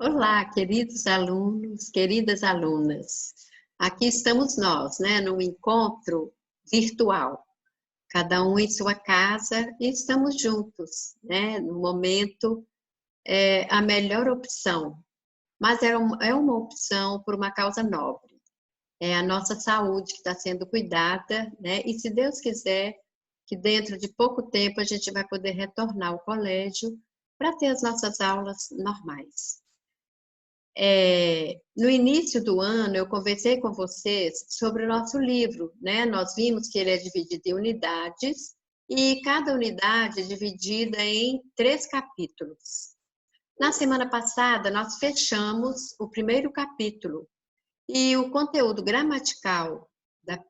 Olá, queridos alunos, queridas alunas. Aqui estamos nós, né, num encontro virtual, cada um em sua casa e estamos juntos, né, no momento a melhor opção, mas é uma opção por uma causa nobre. É a nossa saúde que está sendo cuidada, né, e se Deus quiser, que dentro de pouco tempo a gente vai poder retornar ao colégio para ter as nossas aulas normais. No início do ano, eu conversei com vocês sobre o nosso livro, né? Nós vimos que ele é dividido em unidades e cada unidade é dividida em 3 capítulos. Na semana passada, nós fechamos o primeiro capítulo e o conteúdo gramatical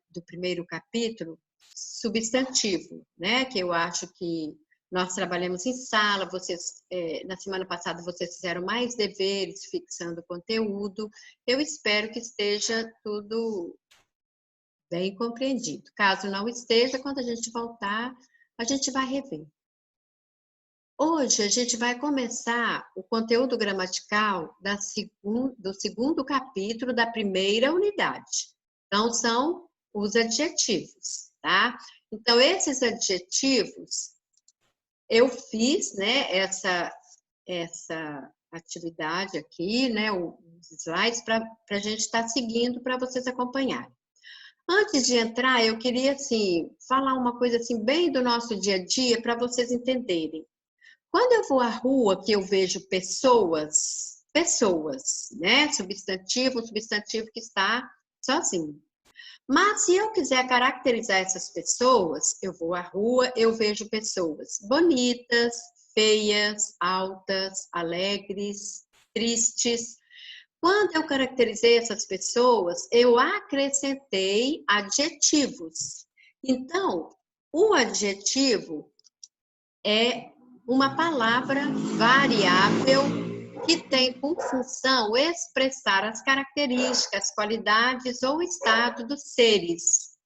do primeiro capítulo, substantivo, né? Que eu acho que nós trabalhamos em sala, vocês, na semana passada, vocês fizeram mais deveres, fixando o conteúdo. Eu espero que esteja tudo bem compreendido. Caso não esteja, quando a gente voltar, a gente vai rever. Hoje, a gente vai começar o conteúdo gramatical do segundo capítulo da primeira unidade. Então, são os adjetivos, tá? Então, esses adjetivos, eu fiz, né, essa atividade aqui, né, os slides, para a gente estar seguindo, para vocês acompanharem. Antes de entrar, eu queria, assim, falar uma coisa, assim, bem do nosso dia a dia, para vocês entenderem. Quando eu vou à rua, que eu vejo pessoas, né, substantivo que está sozinho. Mas se eu quiser caracterizar essas pessoas, eu vou à rua, eu vejo pessoas bonitas, feias, altas, alegres, tristes. Quando eu caracterizei essas pessoas, eu acrescentei adjetivos. Então, o adjetivo é uma palavra variável que tem por função expressar as características, qualidades ou estado dos seres.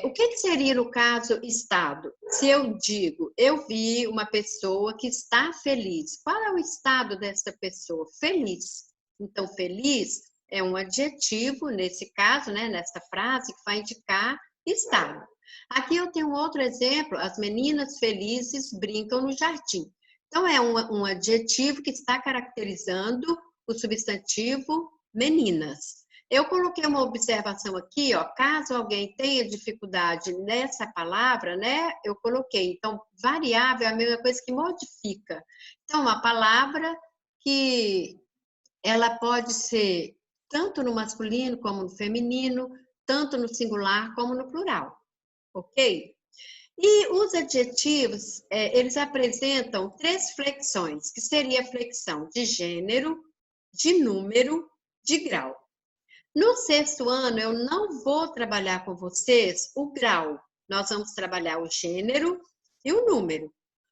O que seria, no caso, estado? Se eu digo, eu vi uma pessoa que está feliz, qual é o estado dessa pessoa? Feliz. Então, feliz é um adjetivo, nesse caso, né, nessa frase, que vai indicar estado. Aqui eu tenho um outro exemplo, as meninas felizes brincam no jardim. Então, é um adjetivo que está caracterizando o substantivo meninas. Eu coloquei uma observação aqui, ó, caso alguém tenha dificuldade nessa palavra, né, eu coloquei. Então, variável é a mesma coisa que modifica. Então, uma palavra que ela pode ser tanto no masculino como no feminino, tanto no singular como no plural, ok? E os adjetivos, eles apresentam 3 flexões, que seria a flexão de gênero, de número, de grau. No 6º ano, eu não vou trabalhar com vocês o grau. Nós vamos trabalhar o gênero e o número.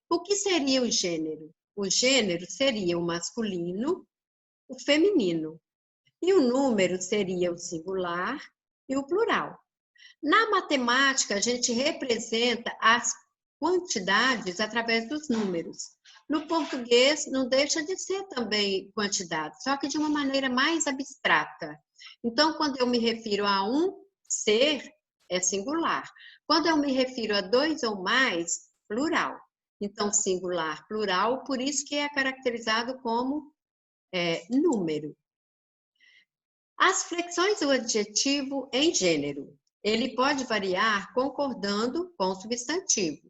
O que seria o gênero? O gênero seria o masculino, o feminino. E o número seria o singular e o plural. Na matemática, a gente representa as quantidades através dos números. No português, não deixa de ser também quantidade, só que de uma maneira mais abstrata. Então, quando eu me refiro a um ser, é singular. Quando eu me refiro a 2 ou mais, plural. Então, singular, plural, por isso que é caracterizado como número. As flexões do adjetivo em gênero. Ele pode variar concordando com o substantivo.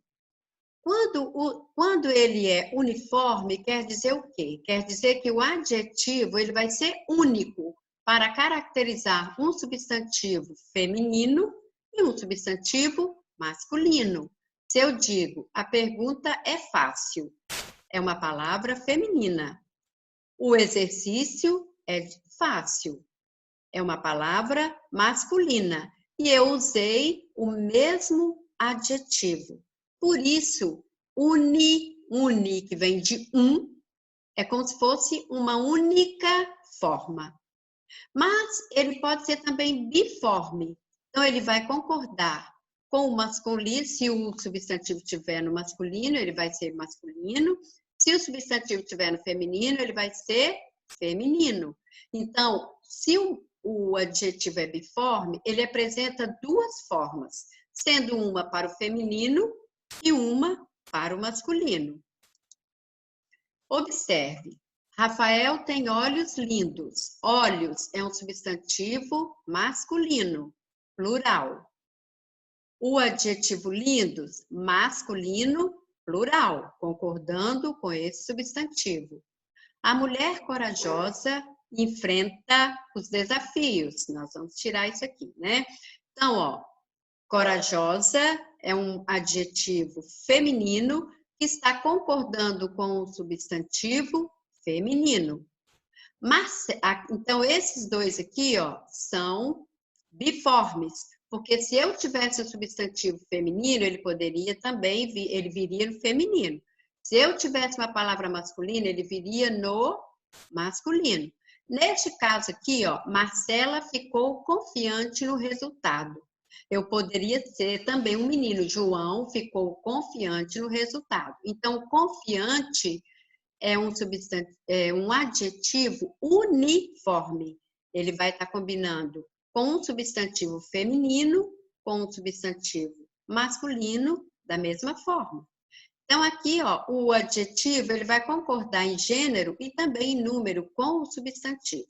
Quando ele é uniforme, quer dizer o quê? Quer dizer que o adjetivo ele vai ser único para caracterizar um substantivo feminino e um substantivo masculino. Se eu digo, a pergunta é fácil, é uma palavra feminina. O exercício é fácil, é uma palavra masculina. E eu usei o mesmo adjetivo. Por isso, uni, que vem de é como se fosse uma única forma. Mas ele pode ser também biforme. Então, ele vai concordar com o masculino. Se o substantivo estiver no masculino, ele vai ser masculino. Se o substantivo estiver no feminino, ele vai ser feminino. Então, se o adjetivo é biforme, ele apresenta duas formas, sendo uma para o feminino e uma para o masculino. Observe, Rafael tem olhos lindos. Olhos é um substantivo masculino, plural. O adjetivo lindos, masculino, plural, concordando com esse substantivo. A mulher corajosa enfrenta os desafios. Nós vamos tirar isso aqui, né? Então, ó, corajosa é um adjetivo feminino que está concordando com o substantivo feminino. Mas, então, esses dois aqui, ó, são biformes, porque se eu tivesse o substantivo feminino, ele poderia também, ele viria no feminino. Se eu tivesse uma palavra masculina, ele viria no masculino. Neste caso aqui, ó, Marcela ficou confiante no resultado. Eu poderia ser também um menino, João ficou confiante no resultado. Então, confiante é um adjetivo uniforme. Ele vai estar combinando com um substantivo feminino, com um substantivo masculino, da mesma forma. Então, aqui, ó, o adjetivo ele vai concordar em gênero e também em número com o substantivo.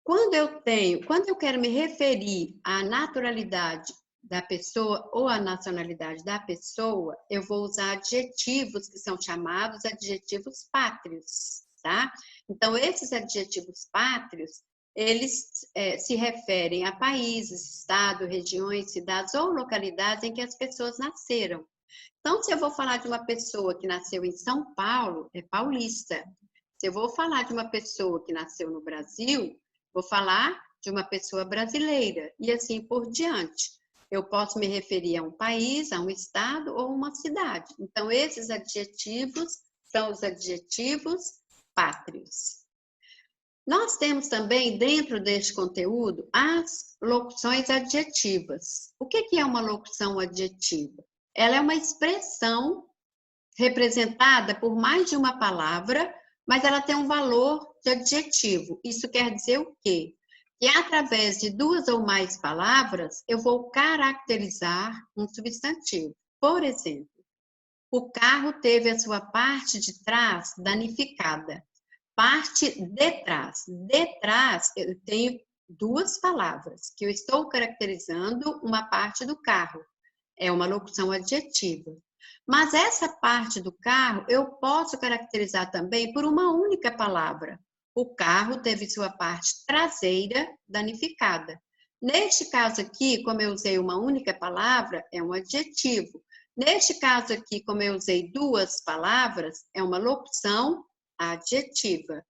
Quando eu quero me referir à naturalidade da pessoa ou à nacionalidade da pessoa, eu vou usar adjetivos que são chamados adjetivos pátrios, tá? Então, esses adjetivos pátrios, eles se referem a países, estados, regiões, cidades ou localidades em que as pessoas nasceram. Então, se eu vou falar de uma pessoa que nasceu em São Paulo, é paulista. Se eu vou falar de uma pessoa que nasceu no Brasil, vou falar de uma pessoa brasileira, e assim por diante. Eu posso me referir a um país, a um estado ou uma cidade. Então, esses adjetivos são os adjetivos pátrios. Nós temos também, dentro deste conteúdo, as locuções adjetivas. O que é uma locução adjetiva? Ela é uma expressão representada por mais de uma palavra, mas ela tem um valor de adjetivo. Isso quer dizer o quê? Que através de duas ou mais palavras, eu vou caracterizar um substantivo. Por exemplo, o carro teve a sua parte de trás danificada. Parte de trás. De trás, eu tenho duas palavras, que eu estou caracterizando uma parte do carro. É uma locução adjetiva. Mas essa parte do carro eu posso caracterizar também por uma única palavra. O carro teve sua parte traseira danificada. Neste caso aqui, como eu usei uma única palavra, é um adjetivo. Neste caso aqui, como eu usei duas palavras, é uma locução adjetiva.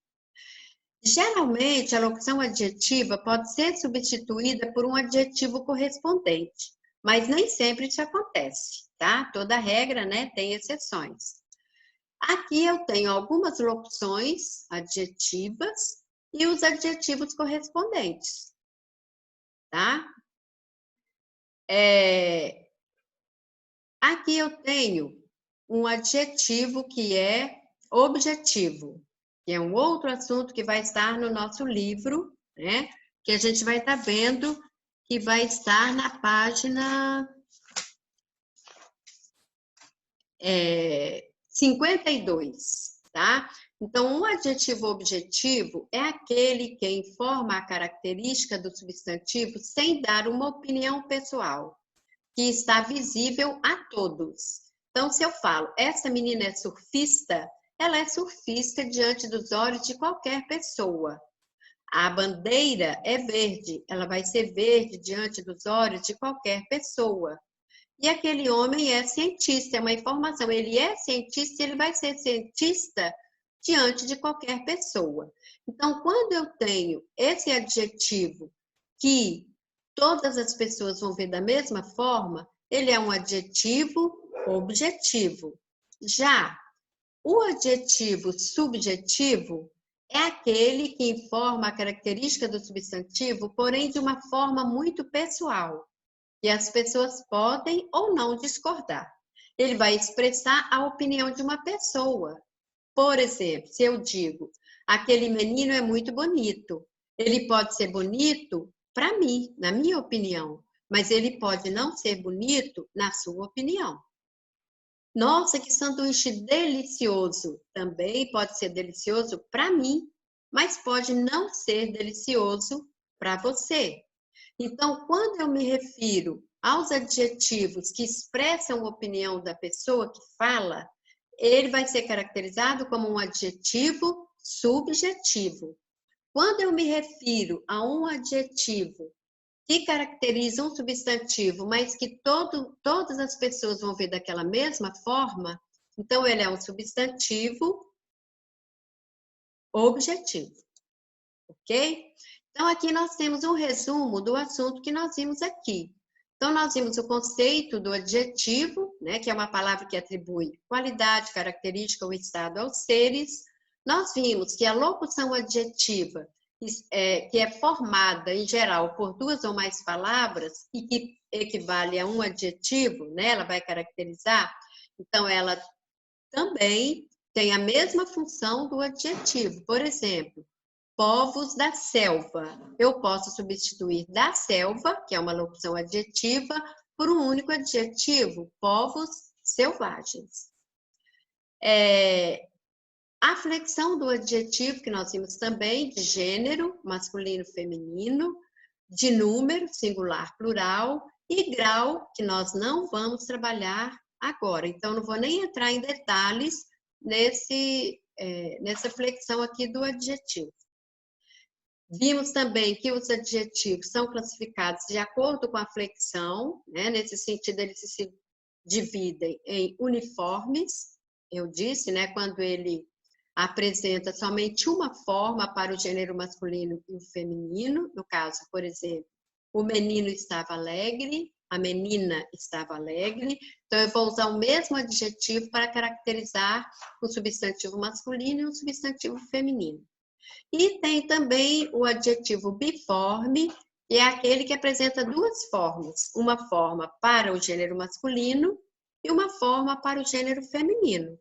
Geralmente, a locução adjetiva pode ser substituída por um adjetivo correspondente, mas nem sempre isso acontece, tá? Toda regra, né, tem exceções. Aqui eu tenho algumas locuções adjetivas e os adjetivos correspondentes, tá? Aqui eu tenho um adjetivo que é objetivo, que é um outro assunto que vai estar no nosso livro, né? Que a gente vai estar vendo, que vai estar na página 52, tá? Então, um adjetivo objetivo é aquele que informa a característica do substantivo sem dar uma opinião pessoal, que está visível a todos. Então, se eu falo, essa menina é surfista, ela é surfista diante dos olhos de qualquer pessoa. A bandeira é verde, ela vai ser verde diante dos olhos de qualquer pessoa. E aquele homem é cientista, é uma informação. Ele é cientista e ele vai ser cientista diante de qualquer pessoa. Então, quando eu tenho esse adjetivo que todas as pessoas vão ver da mesma forma, ele é um adjetivo objetivo. Já o adjetivo subjetivo é aquele que informa a característica do substantivo, porém de uma forma muito pessoal, que as pessoas podem ou não discordar. Ele vai expressar a opinião de uma pessoa. Por exemplo, se eu digo, aquele menino é muito bonito, ele pode ser bonito para mim, na minha opinião, mas ele pode não ser bonito na sua opinião. Nossa, que sanduíche delicioso! Também pode ser delicioso para mim, mas pode não ser delicioso para você. Então, quando eu me refiro aos adjetivos que expressam a opinião da pessoa que fala, ele vai ser caracterizado como um adjetivo subjetivo. Quando eu me refiro a um adjetivo que caracteriza um substantivo, mas que todas as pessoas vão ver daquela mesma forma, então ele é um substantivo objetivo, ok? Então aqui nós temos um resumo do assunto que nós vimos aqui. Então nós vimos o conceito do adjetivo, né, que é uma palavra que atribui qualidade, característica ou estado aos seres. Nós vimos que a locução adjetiva que é formada, em geral, por duas ou mais palavras e que equivale a um adjetivo, né? Ela vai caracterizar, então ela também tem a mesma função do adjetivo. Por exemplo, povos da selva. Eu posso substituir da selva, que é uma locução adjetiva, por um único adjetivo, povos selvagens. A flexão do adjetivo, que nós vimos também, de gênero, masculino, feminino, de número, singular, plural, e grau, que nós não vamos trabalhar agora. Então, não vou nem entrar em detalhes nessa flexão aqui do adjetivo. Vimos também que os adjetivos são classificados de acordo com a flexão, né? Nesse sentido, eles se dividem em uniformes, eu disse, né? Quando ele apresenta somente uma forma para o gênero masculino e o feminino. No caso, por exemplo, o menino estava alegre, a menina estava alegre. Então, eu vou usar o mesmo adjetivo para caracterizar o substantivo masculino e o substantivo feminino. E tem também o adjetivo biforme, que é aquele que apresenta duas formas. Uma forma para o gênero masculino e uma forma para o gênero feminino.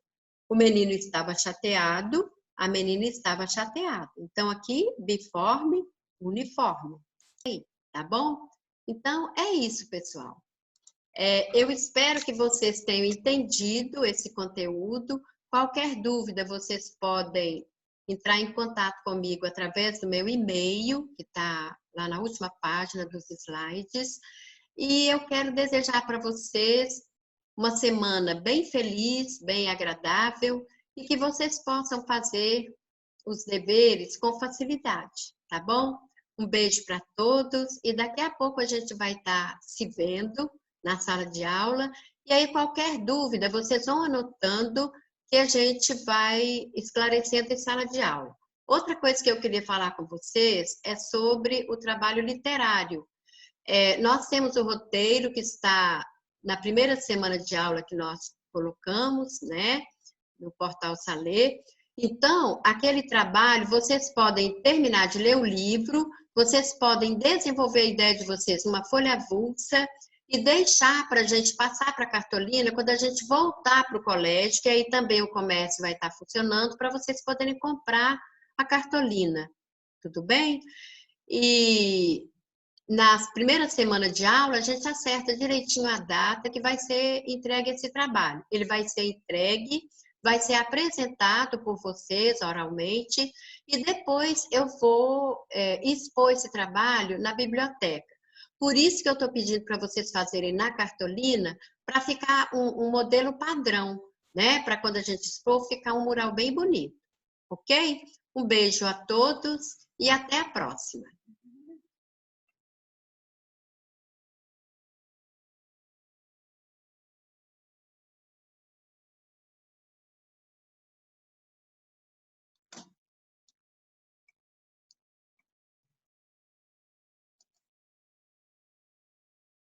O menino estava chateado, a menina estava chateada. Então, aqui, biforme, uniforme. Aí, tá bom? Então, é isso, pessoal. Eu espero que vocês tenham entendido esse conteúdo. Qualquer dúvida, vocês podem entrar em contato comigo através do meu e-mail, que está lá na última página dos slides. E eu quero desejar para vocês uma semana bem feliz, bem agradável e que vocês possam fazer os deveres com facilidade, tá bom? Um beijo para todos e daqui a pouco a gente vai estar se vendo na sala de aula. E aí, qualquer dúvida, vocês vão anotando que a gente vai esclarecendo em sala de aula. Outra coisa que eu queria falar com vocês é sobre o trabalho literário. Nós temos o roteiro que está na primeira semana de aula que nós colocamos, né, no portal Salê. Então, aquele trabalho, vocês podem terminar de ler o livro, vocês podem desenvolver a ideia de vocês numa folha avulsa e deixar para a gente passar para a cartolina quando a gente voltar para o colégio, que aí também o comércio vai estar funcionando para vocês poderem comprar a cartolina. Tudo bem? E nas primeiras semanas de aula, a gente acerta direitinho a data que vai ser entregue esse trabalho. Ele vai ser entregue, vai ser apresentado por vocês oralmente e depois eu vou expor esse trabalho na biblioteca. Por isso que eu estou pedindo para vocês fazerem na cartolina, para ficar um modelo padrão, né? Para quando a gente expor, ficar um mural bem bonito, ok? Um beijo a todos e até a próxima.